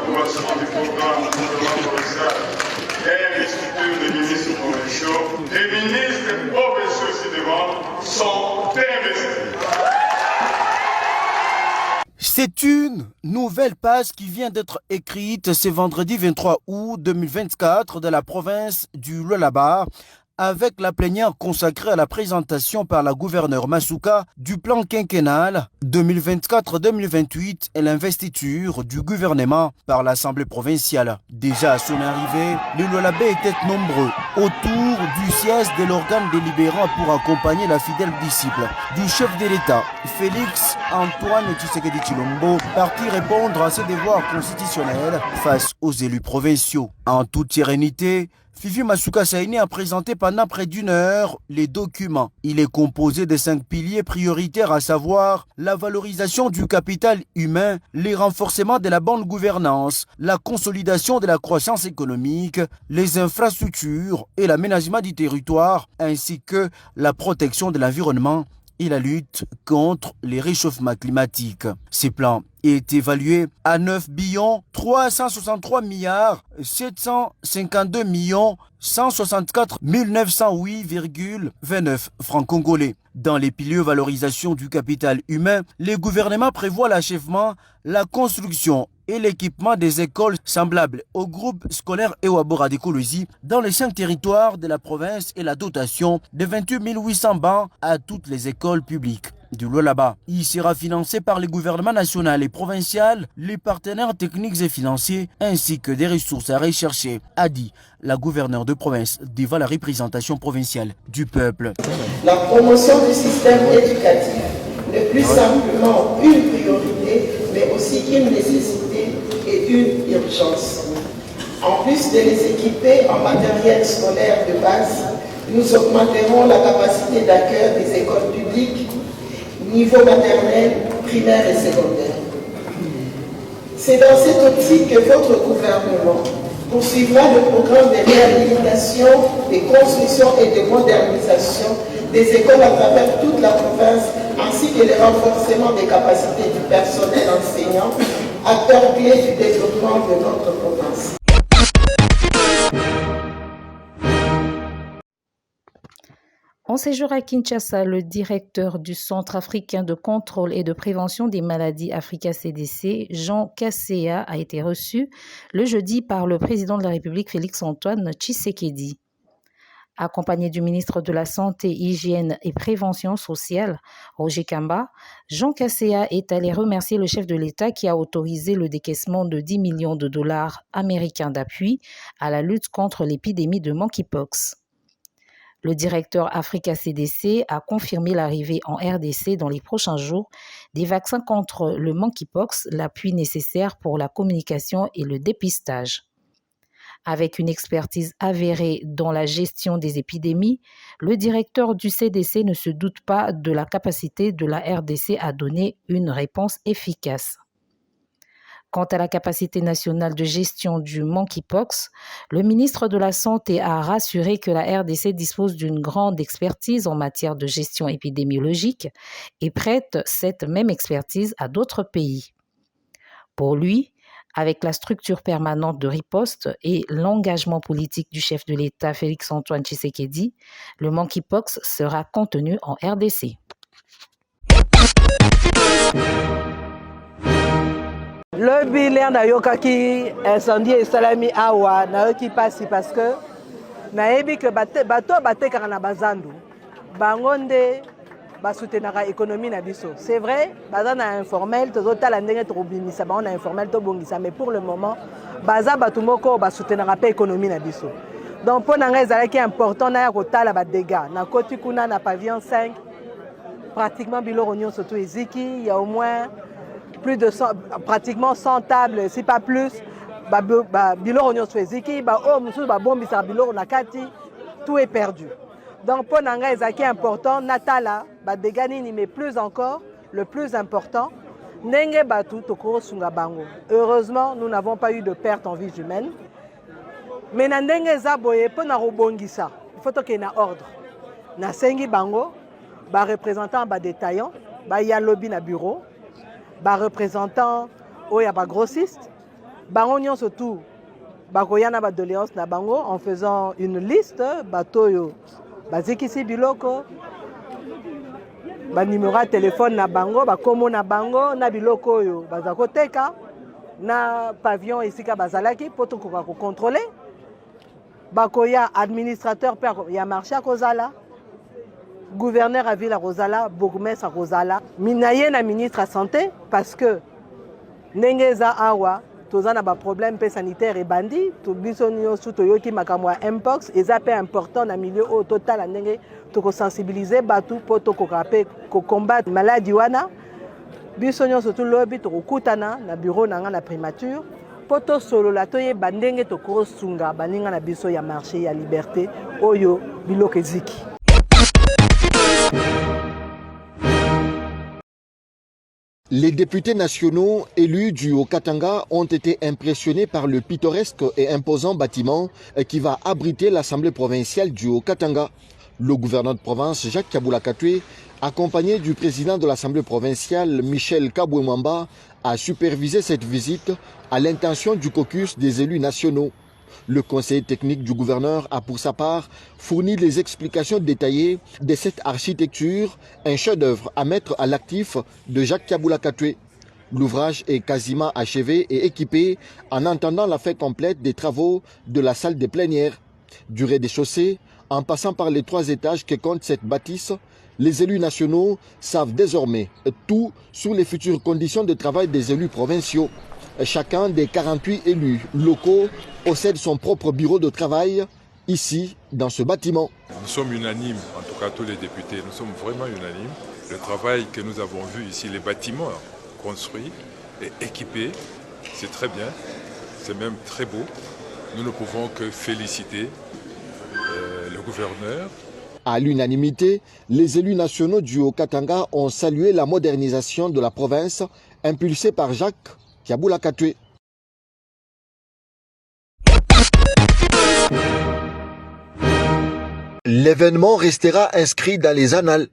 l'approbation du programme du gouvernement provincial et l'investiture des ministres provinciaux. Les ministres provinciaux ci-devant sont investis. C'est une nouvelle page qui vient d'être écrite ce vendredi 23 août 2024 de la province du Lualaba, avec la plénière consacrée à la présentation par la gouverneure Masuka du plan quinquennal 2024-2028 et l'investiture du gouvernement par l'Assemblée provinciale. Déjà à son arrivée, les Lualabais étaient nombreux autour du siège de l'organe délibérant pour accompagner la fidèle disciple du chef de l'État, Félix Antoine Tshisekedi Tshilombo, parti répondre à ses devoirs constitutionnels face aux élus provinciaux. En toute sérénité, Fifi Masuka Saini a présenté pendant près d'une heure les documents. Il est composé de 5 piliers prioritaires, à savoir la valorisation du capital humain, les renforcements de la bonne gouvernance, la consolidation de la croissance économique, les infrastructures et l'aménagement du territoire, ainsi que la protection de l'environnement et la lutte contre les réchauffements climatiques. Ces plans est évalué à 9 363 752 164 908,29 francs congolais. Dans les piliers valorisation du capital humain, les gouvernements prévoient l'achèvement, la construction et l'équipement des écoles semblables au groupe scolaire Ewabora d'Écologie dans les 5 territoires de la province et la dotation de 28 800 bancs à toutes les écoles publiques du Lualaba. Il sera financé par les gouvernements national et provincial, les partenaires techniques et financiers, ainsi que des ressources à rechercher, a dit la gouverneure de province devant la représentation provinciale du peuple. La promotion du système éducatif n'est plus simplement une priorité, mais aussi une nécessité et une urgence. En plus de les équiper en matériel scolaire de base, nous augmenterons la capacité d'accueil des écoles publiques, niveau maternel, primaire et secondaire. C'est dans cette optique que votre gouvernement poursuivra le programme de réhabilitation, de construction et de modernisation des écoles à travers toute la province, ainsi que le renforcement des capacités du personnel enseignant, acteur clé du développement de notre province. En séjour à Kinshasa, le directeur du Centre africain de contrôle et de prévention des maladies Africa CDC, Jean Kaseya, a été reçu le jeudi par le président de la République Félix Antoine Tshisekedi. Accompagné du ministre de la Santé, Hygiène et Prévention sociale, Roger Kamba, Jean Kaseya est allé remercier le chef de l'État qui a autorisé le décaissement de 10 millions de dollars américains d'appui à la lutte contre l'épidémie de monkeypox. Le directeur Africa CDC a confirmé l'arrivée en RDC dans les prochains jours des vaccins contre le monkeypox, l'appui nécessaire pour la communication et le dépistage. Avec une expertise avérée dans la gestion des épidémies, le directeur du CDC ne se doute pas de la capacité de la RDC à donner une réponse efficace. Quant à la capacité nationale de gestion du monkeypox, le ministre de la Santé a rassuré que la RDC dispose d'une grande expertise en matière de gestion épidémiologique et prête cette même expertise à d'autres pays. Pour lui, avec la structure permanente de riposte et l'engagement politique du chef de l'État Félix Antoine Tshisekedi, le monkeypox sera contenu en RDC. Le bilan nayokaki incendie esalami awa nayoki pasi parce que nayebi que bato batekaka na bazandu bango nde basoutenaka économie na biso. C'est vrai, baza na informel tozotala ndenge tokobimisa bango na informel tobongisa, mais pour le moment baza bato moko basoutenaka pe économie na biso. Donc mpo na ngai ezalaki important naya kotala badégâts nakoti kuna na pavillon 5 pratiquement biloko nyonso to eziki, il y a au moins plus de 100, pratiquement 100 tables, si pas plus, biloko nyonso eziki, mosusu babombisa biloko na kati, tout est perdu. Donc pour nanga ezaki important natala badégâts nini, mais plus encore, le plus important, ndenge batu tokosunga bango. Heureusement, nous n'avons pas eu de perte en vie humaine. Mais na ndenge eza boye po na robongisa, il faut que na ordre. Na sengi bango, ba représentant ba détaillant, ba ya lobby na bureau, ba représentant oya ba grossiste, bango nyonso tout bakoya na badoléance na bango en faisant une liste bato oyo bazikisi biloko banimero ya telefone na bango bakomo na bango na biloko oyo baza koteka na pavillon esika bazalaki mpo tokoka kocontrôle bakoya administrateur mpe ya marché akozala gouverneur à ville à Rosala, bourgmestre à Rosala, minaye na ministre à santé parce que nengeza awa tozana ba problème sanitaire et bandi to biso nyonso toyoki makambo ya mpox eza pe important na milieu au total ndenge to ko sensibiliser batu po to ko rapper ko combattre maladie wana biso nyonso to lobi to kutana na bureau nanga na primature po to solo la to ye bandenge to ko sunga baninga na biso ya marché ya liberté oyo biloko eziki. Les députés nationaux élus du Haut-Katanga ont été impressionnés par le pittoresque et imposant bâtiment qui va abriter l'Assemblée provinciale du Haut-Katanga. Le gouverneur de province, Jacques Kabula Katwe, accompagné du président de l'Assemblée provinciale, Michel Kabouemamba, a supervisé cette visite à l'intention du caucus des élus nationaux. Le conseiller technique du gouverneur a pour sa part fourni les explications détaillées de cette architecture, un chef-d'œuvre à mettre à l'actif de Jacques Kabula Katwe. L'ouvrage est quasiment achevé et équipé en attendant la fin complète des travaux de la salle de plénière. Du rez-de-chaussée, en passant par les 3 étages que compte cette bâtisse, les élus nationaux savent désormais tout sur les futures conditions de travail des élus provinciaux. Chacun des 48 élus locaux possède son propre bureau de travail ici, dans ce bâtiment. Nous sommes unanimes, en tout cas tous les députés, nous sommes vraiment unanimes. Le travail que nous avons vu ici, les bâtiments construits et équipés, c'est très bien, c'est même très beau. Nous ne pouvons que féliciter le gouverneur. À l'unanimité, les élus nationaux du Haut-Katanga ont salué la modernisation de la province impulsée par Jacques Kabula Katwe. L'événement restera inscrit dans les annales.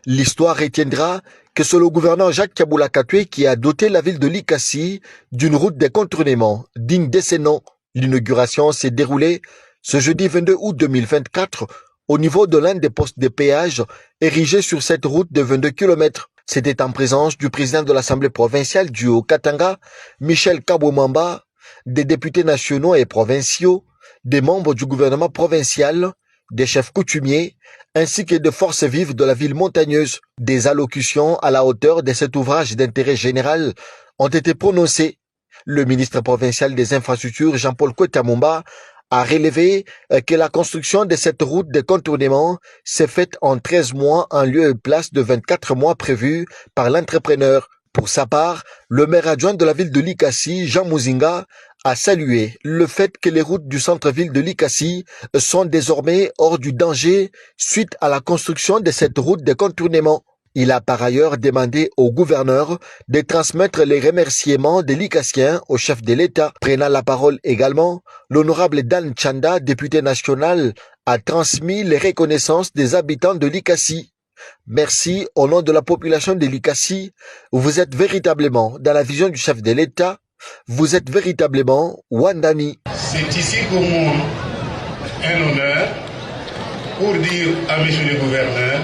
L'histoire retiendra que c'est le gouverneur Jacques Kabula Katwe qui a doté la ville de Likasi d'une route de contournement digne de ses noms. L'inauguration s'est déroulée ce jeudi 22 août 2024 au niveau de l'un des postes de péage érigés sur cette route de 22 km. C'était en présence du président de l'Assemblée provinciale du Haut-Katanga, Michel Kabouemamba, des députés nationaux et provinciaux, des membres du gouvernement provincial, des chefs coutumiers, ainsi que des forces vives de la ville montagneuse. Des allocutions à la hauteur de cet ouvrage d'intérêt général ont été prononcées. Le ministre provincial des infrastructures, Jean-Paul Kwetamumba, a relevé que la construction de cette route de contournement s'est faite en 13 mois en lieu et place de 24 mois prévus par l'entrepreneur. Pour sa part, le maire adjoint de la ville de Likasi, Jean Muzinga, a salué le fait que les routes du centre-ville de Likasi sont désormais hors du danger suite à la construction de cette route de contournement. Il a par ailleurs demandé au gouverneur de transmettre les remerciements des Likassiens au chef de l'État. Prenant la parole également, l'honorable Dan Chanda, député national, a transmis les reconnaissances des habitants de Likasi. Merci au nom de la population de Likasi. Vous êtes véritablement dans la vision du chef de l'État. Vous êtes véritablement Wandani. C'est ici pour moi un honneur pour dire à M. le gouverneur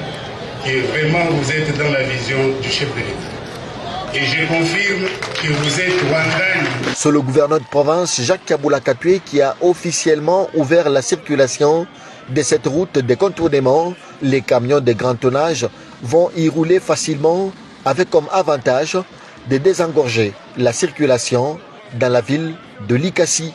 que vraiment vous êtes dans la vision du chef de l'État. Et je confirme que vous êtes Wandani. C'est le gouverneur de province, Jacques Kabula Katwe, qui a officiellement ouvert la circulation de cette route de contournement. Les camions de grand tonnage vont y rouler facilement avec comme avantage de désengorger la circulation dans la ville de Likasi.